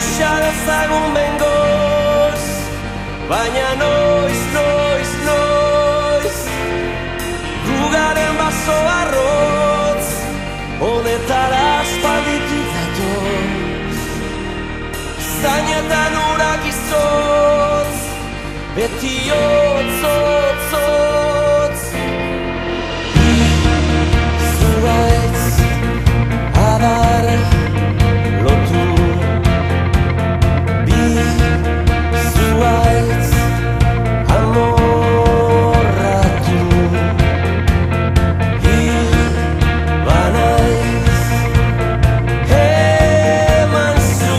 Uxa dezagun bengoz, baina noiz, noiz, noiz Gugaren baso arrotz, honetara aspalditik datoz Zainetan urak izotz, beti hotz, hotz, hotz Zuaitz, adar, lotu Bi, zuaitz, amorratu Hil, banaiz, eman zu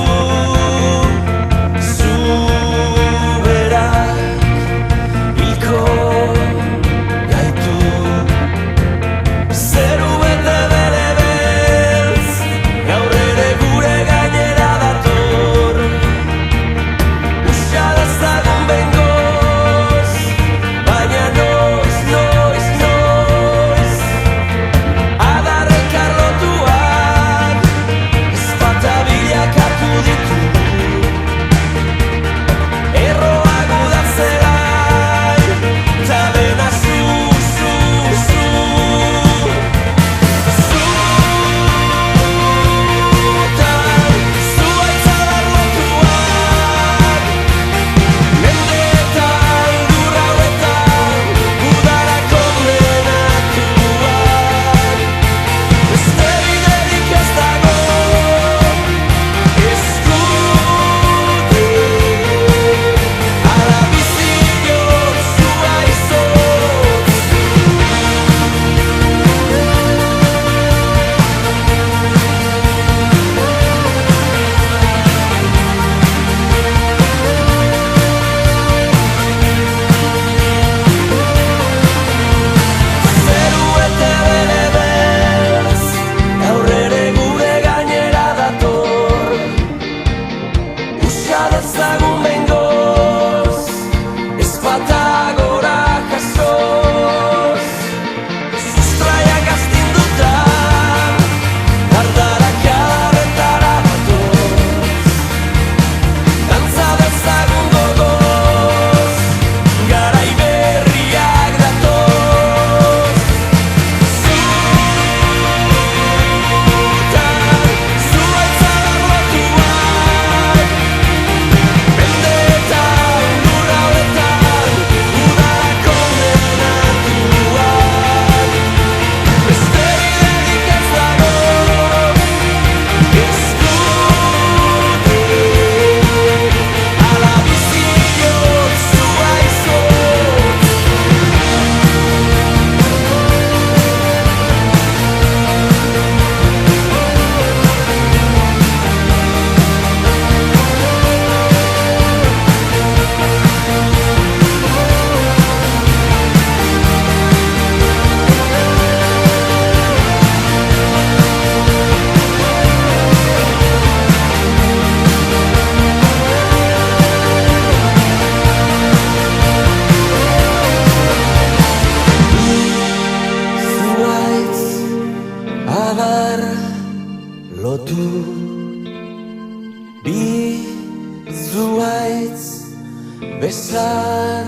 berak hilko gaitu Zeru bete bere beltz, gaur ere gure gainera dator Uxa dezagun bengoz, baina noiz, noiz, noiz Adarrek arlotuak, ezpata bilakatu ditu Erroak udatzelai, eta dena zu Zutan, zuaitz adar lotuak Mendeetan, lur hauetan, udara kondenatuak Beste biderik ez dago, eskutik Ala bizi bihotz, zuaizotz Zeru ete bere beltz, gaur ere gure gainera dator Uxa dezagun bengoz, ezpata gora jasoz Sustraiak astinduta, dardarak adarretara batoz Dantza dezagun gogoz, garai berriak datoz Zutan, zuaitz adar lotuak Mendeetan, lur hauetan, udara kondenatuak Beste biderik ez dago, eskutik Ala bizi bihotz, zuaizotz Zuaitz, adar, lotu Bi, zuaitz, besar